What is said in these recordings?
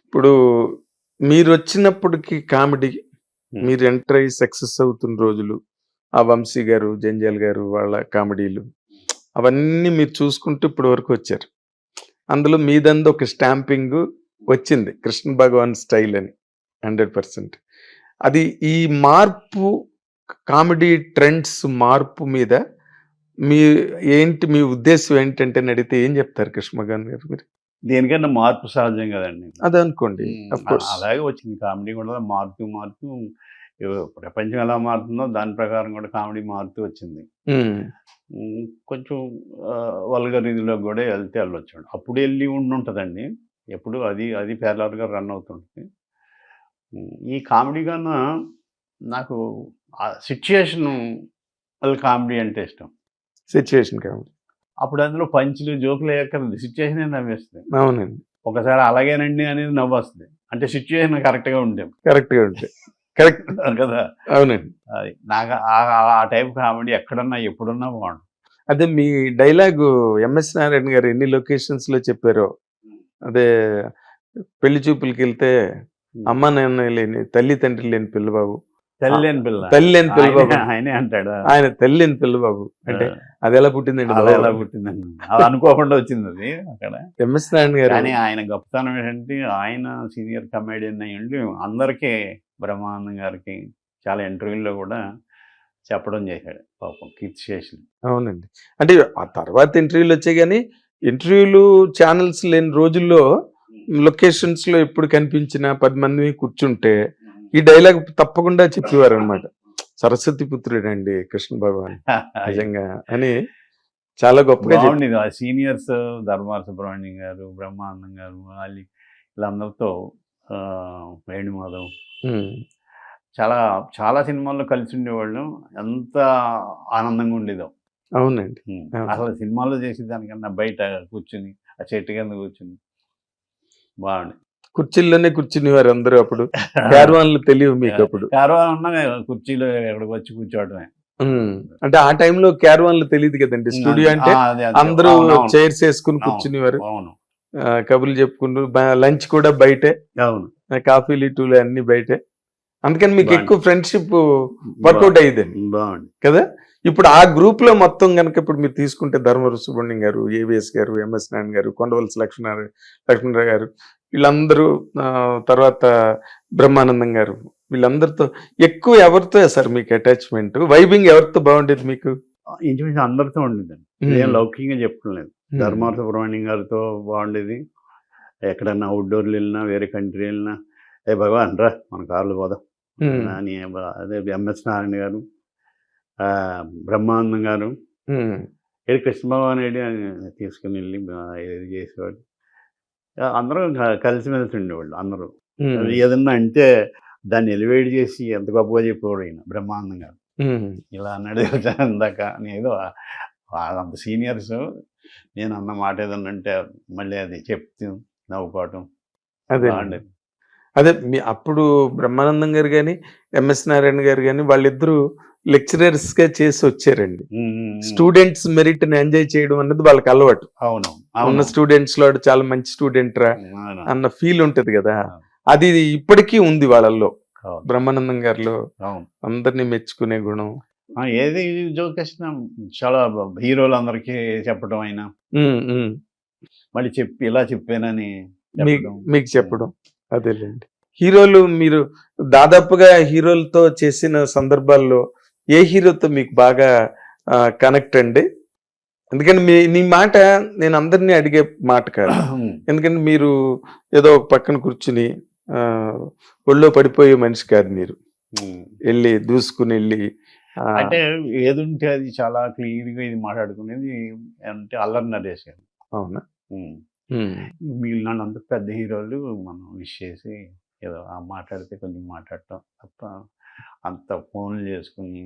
ఇప్పుడు మీరొచ్చినప్పటికి కామెడీ, హ్మ్. మీరు ఎంటర్ అయ్యి సక్సెస్ అవుతున్న రోజులు, ఆ 'వంశీ' గారు, 'జంధ్యాల' గారు వాళ్ళ కామెడీలు, అవన్నీ మీరు చూసుకుంటూ ఇప్పటి వరకు వచ్చారు. అందులో మీదందు ఒక స్టాంపింగు వచ్చింది. 'కృష్ణ భగవాన్' స్టైల్ అని 100%. అది ఈ మార్పు కామెడీ ట్రెండ్స్ మార్పు మీద మీ మీ ఉద్దేశ్యం ఏంటంటే అని అడిగితే ఏం చెప్తారు 'కృష్ణ భగవాన్' గారు మీరు? దేనికైనా మార్పు సహజం గదండీ. అదనుకోండి. Of course. అలాగే వచ్చింది కామెడీ గూడా మారుతూ, మారుతూ ప్రపంచం ఎలా మారుతుందో దాని ప్రకారం గూడా కామెడీ మారుతూ వచ్చింది. హ్మ్. కొంచెం వల్గర్ ఇదిలోకి గూడా ఎళ్తే ఎళ్ళొచ్చు. అప్పుడు ఎళ్లి ఉండుంటదండి. ఎప్పుడు అది ప్యారలల్‌గా రన్ అవుతుంటది. ఈ కామెడీ కన్నా నాకు సిట్యుయేషను కామెడీ అంటే ఇష్టం. Situation comedy. అప్పుడు అందులో పంచులు, జోకులు ఎయక్కర్లేదు. సిట్యుయేషనే నవ్వేస్తది. అవునండి. ఒకసారి అలాగేనండి అనేది నవ్వొస్తది. అంటే సిట్యుయేషన్ కరెక్ట్‌గా ఉంటే. కరెక్ట్‌గా ఉంటాయి. కరెక్ట్. కదా! అవునండి. అది. నాకు ఆ టైప్ కామెడీ ఎక్కడున్నా, ఎప్పుడున్నా బావుంటది. అదే మీ డైలాగు 'ఎంఎస్ నారాయణ' గారు ఎన్ని లొకేషన్స్‌లో చెప్పారో. అదే పెళ్లి చూపులకెళ్తే హ్మ్. అమ్మ నాన్న లేని తల్లి తండ్రి లేని పిల్ల బాబు. తల్లి లేని పిల్ల. తల్లి లేని పిల్ల బాబు. ఆయనే అంటాడు. ఆయన తల్లి లేని పిల్ల బాబు. అంటే అదెలా పుట్టిందండి అలా బాబు? ఎలా పుట్టిందండి. అది అనుకోకుండా వచ్చిందది అక్కడ. 'ఎంఎస్ నారాయణ' గారు. కానీ ఆయన గొప్పతనం ఏంటంటే ఆయన సీనియర్ కమెడియన్ అయ్యుండి అందరికీ బ్రహ్మానందం గారికి చాలా ఇంటర్వ్యూల్లో గూడా చెప్పడం చేశాడు పాపం కీర్తిశేషులు. అవునండి. అంటే ఆ తర్వాత ఇంటర్వ్యూలొచ్చాయి గానీ, ఇంటర్వ్యూలు, ఛానెల్స్ లేని రోజుల్లో లొకేషన్స్‌లో ఎప్పుడు కనిపించినా 10 మంది కూర్చుంటే, ఈ డైలాగ్ తప్పకుండా చెప్పేవారనమాట. సరస్వతి పుత్రుడండి కృష్ణ భగవాన్. నిజంగా అని చాలా గొప్పగా బావుండేది. ఆ సీనియర్స్ ధర్మాన సుబ్రహ్మణ్యం గారు, బ్రహ్మానందం గారు, వీళ్ళందరితో వేణుమాధవ్ హ్మ్. చాలా చాలా సినిమాల్లో కలిసి ఉండేవాళ్ళం. ఎంత ఆనందంగా ఉండేదో. అవునండి. అవును. అసలు సినిమాల్లో చేసేదానికన్నా బయట కూర్చొని, ఆ చెట్టు కింద కూర్చొని బాగుండేది. కుర్చీల్లోనే కూర్చునేవారు అందరూ అప్పుడు. క్యారవాన్‌లు తెలియవు మీకప్పుడు. క్యారవాన్ ఉన్నా కుర్చీలో ఎక్కడికి వచ్చి కూర్చోవడమే. అంటే ఆ టైంలో క్యారవాన్‌లు తెలీదు కదండీ. స్టూడియో అంటే అదే. అందరూ అవునవును. చైర్స్ ఏసుకొని అవును. కూర్చునేవారు. అవును. కబుర్లు చెప్పుకుంటూ లంచ్ కూడా బయటే. అవును. కాఫీలు, టీలు అన్నీ బయటే. అందుకని మీకు బాగుంది. ఎక్కువ ఫ్రెండ్షిప్ వర్కౌట్ అయ్యేదండి బాగుంది. కదా! ఇప్పుడు ఆ గ్రూప్‌లో మొత్తం గనక ఇప్పుడు మీరు తీసుకుంటే ధర్మవరపు సుబ్రహ్మణ్యం గారు, ఏవిఎస్ గారు, ఎంఎస్ నారాయణ గారు, కొండవలసి లక్ష్మణరావు గారు వీళ్ళందరూ తర్వాత బ్రహ్మానందం గారు వీళ్ళందరితో ఎక్కువ ఎవరితో సార్ మీకు అటాచ్‌మెంట్? వైబింగ్ ఎవరితో బాగుండేది మీకు? ఇంచుమించు అందరితో ఉండేదండి. ఇదేం లౌకికంగా చెప్పట్లేదు. ధర్మాన సుబ్రహ్మణ్యం గారితో బాగుండేది. ఎక్కడన్నా అవుట్‌డోర్‌లు వెళ్ళినా, వేరే కంట్రీ వెళ్ళినా, ఏ భగవాన్ రా మన కార్‌లో పోదాం అని అదే ఎంఎస్ నారాయణ గారు, బ్రహ్మానందం గారు, ఏది కృష్ణ భగవాన్ ఏడి అని తీసుకుని వెళ్ళి ఇది చేసేవాడు. అందరూ కలిసిమెలిసి ఉండేవాళ్ళు అందరూ. ఏదన్నా అంటే దాన్ని ఎలివేట్ చేసి ఎంత గొప్పగా చెప్పేవాడు ఈయన బ్రహ్మానందం గారు. ఇలా అన్నాడు తెలుసా ఇందాక ఏదో వాళ్ళంత సీనియర్స్ నేను అన్న మాట ఏదన్నా అంటే మళ్ళీ అది చెప్తూ నవ్వుకోవటం అదే బాగుండేది. అదే అప్పుడు బ్రహ్మానందం గారు గాని, ఎంఎస్ నారాయణ గారు గాని వాళ్ళిద్దరూ లెక్చరర్స్‌గా చేసి వచ్చారండి. స్టూడెంట్స్ మెరిట్‌ని ఎంజాయ్ చేయడం అన్నది వాళ్ళకి అలవాటు. అవును. ఉన్న స్టూడెంట్స్‌లో వాడు చాలా మంచి స్టూడెంట్ రా అన్న ఫీల్ ఉంటది కదా! అది ఇప్పటికీ ఉంది వాళ్ళల్లో. బ్రహ్మానందం గారిలో అందరిని మెచ్చుకునే గుణం. ఏది జోక్ వేసినా చాలా హీరోలందరికీ చెప్పడం అయినా మళ్ళీ చెప్పి ఇలా చెప్పానని మీకు చెప్పడం అదేలేండి. హీరోలు మీరు దాదాపుగా హీరోలతో చేసిన సందర్భాల్లో ఏ హీరోతో మీకు బాగా కనెక్ట్ అండి? ఎందుకంటే నీ మాట నేను అందరినీ అడిగే మాట కాదు. ఎందుకంటే మీరు ఏదో ఒక పక్కన కూర్చుని ఒళ్ళో పడిపోయే మనిషి కాదు మీరు. వెళ్ళి దూసుకుని వెళ్ళి అంటే ఏదుంటే అది చాలా క్లియర్‌గా ఇది మాట్లాడుకునేది అంటే అల్లరి నరేష్ గారు. అవునా? వీళ్ళు అంత పెద్ద హీరోలు మనం విష్ చేసి ఏదో మాట్లాడితే కొంచెం మాట్లాడటం తప్ప అంత ఫోన్లు చేసుకుని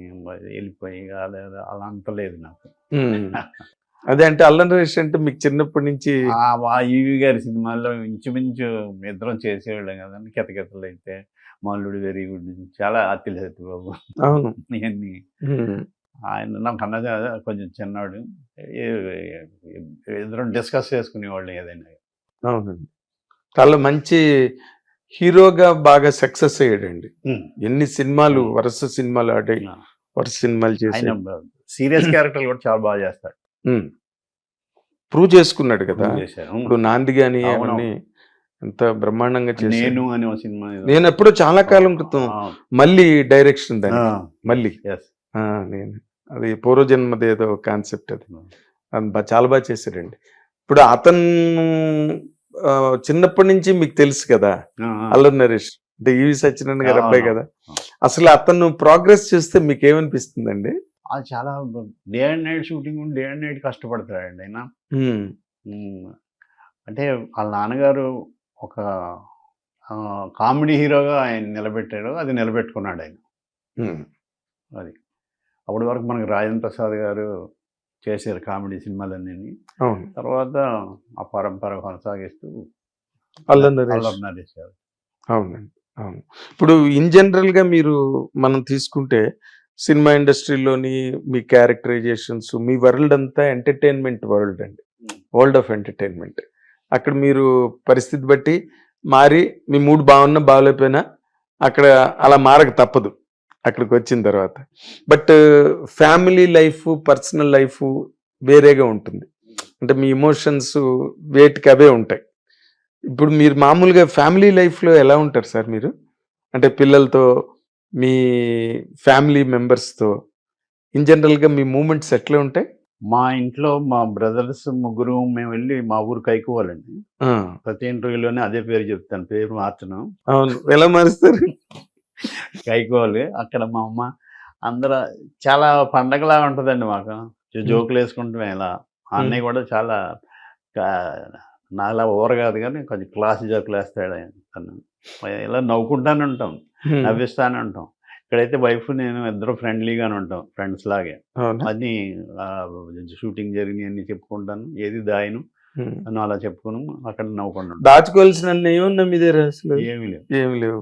వెళ్ళిపోయి అలా అంత లేదు నాకు. అదే అంటే అల్లరి నరేష్ అంటే మీకు చిన్నప్పటి నుంచి ఈవి గారి సినిమాల్లో ఇంచుమించు ఇద్దరం చేసేవాళ్ళం కదండి. కితకితలు అయితే మల్లుడు వెరీ గుడ్ చాలా అత్తిలి సత్యబాబు. అవును. ఇవన్నీ ఆయన నాకన్నా కొంచెం చిన్నాడు. ఇద్దరం డిస్కస్ చేసుకునేవాళ్ళం ఏదైనా. అవునండి. చాలా మంచి హీరోగా బాగా సక్సెస్ అయ్యాడండి. ఎన్ని సినిమాలు వరుస సినిమాలు ఆడాయి, వరుస సినిమాలు చేసి ఆయన సీరియస్ క్యారెక్టర్లు కూడా చాలా బాగా చేస్తాడు. ప్రూవ్ చేసుకున్నాడు కదా. చేశారు. ఇప్పుడు నాంది గాని అవును. అవన్నీ ఎంత బ్రహ్మాండంగా చేశాడు. నేను అనే ఒక సినిమా ఏదో. నేను ఎప్పుడో చాలా కాలం క్రితం మళ్ళీ డైరెక్షన్ దాన్ని మళ్ళీ Yes. నేను అది పూర్వజన్మది ఏదో కాన్సెప్ట్ అది చాలా బాగా చేశాడండి. ఇప్పుడు అతను చిన్నప్పటి నుంచి మీకు తెలుసు కదా, అల్లరి నరేష్ అంటే ఈవి సత్యనారాయణ గారి అబ్బాయి కదా. అసలు అతను ప్రోగ్రెస్ చూస్తే మీకు ఏమనిపిస్తుందండి? అది చాలా day and night shooting, day and night కష్టపడతాడండి ఆయన. అంటే వాళ్ళ నాన్నగారు ఒక కామెడీ హీరోగా ఆయన నిలబెట్టాడు, అది నిలబెట్టుకున్నాడు ఆయన. అది అప్పటి వరకు మనకి రాజేంద్ర ప్రసాద్ గారు చేశారు కామెడీ సినిమాలన్నీ. తర్వాత ఆ పరంపర కొనసాగిస్తూ అల్లరి నరేష్ గారు. అవునండి, అవును. ఇప్పుడు ఇన్ జనరల్ గా మనం తీసుకుంటే సినిమా ఇండస్ట్రీలోని మీ క్యారెక్టరైజేషన్స్, మీ వరల్డ్ అంతా ఎంటర్టైన్మెంట్ వరల్డ్ అండి, వరల్డ్ ఆఫ్ ఎంటర్టైన్మెంట్. అక్కడ మీరు పరిస్థితి బట్టి మారి మీ మూడ్ బాగున్నా బాగలేకపోయినా అక్కడ అలా మారక తప్పదు అక్కడికి వచ్చిన తర్వాత. But family life, personal life వేరేగా ఉంటుంది. అంటే మీ ఇమోషన్స్ వేటికి అవే ఉంటాయి. ఇప్పుడు మీరు మామూలుగా ఫ్యామిలీ లైఫ్లో ఎలా ఉంటారు సార్ మీరు? అంటే పిల్లలతో, మీ ఫ్యామిలీ మెంబర్స్తో ఇన్ జనరల్గా మీ మూమెంట్స్ ఎట్లా ఉంటాయి? మా ఇంట్లో మా బ్రదర్స్ ముగ్గురు మేము వెళ్ళి మా ఊరు కైకోవాలండి. ప్రతి ఇంటర్వ్యూలోనే అదే పేరు చెప్తాను, పేరు మార్చను. అవును, ఎలా మారుస్తారు? కైకోవాలి. అక్కడ మా అమ్మ అందరూ చాలా పండగలా ఉంటుందండి మాకు. జోకులు వేసుకుంటాం. ఇలా అన్నయ్య కూడా చాలా నాలా ఓవర్ కాదు కానీ కొంచెం క్లాస్ జోకులు వేస్తాడు ఆయన. తను ఇలా నవ్వుకుంటానే ఉంటాం, నవ్విస్తానే ఉంటాం. ఇక్కడైతే వైఫ్ నేను ఇద్దరు ఫ్రెండ్లీగానే ఉంటాం, ఫ్రెండ్స్ లాగే. అన్నీ షూటింగ్ జరిగినాయి అన్ని చెప్పుకుంటాను, ఏది దాయను అని అలా చెప్పుకున్నాం. అక్కడ నవ్వుకుంటాం. దాచుకోవాల్సిన ఏమున్నా మీ దగ్గర? అసలు ఏమీ లేవు. ఏమి లేవు.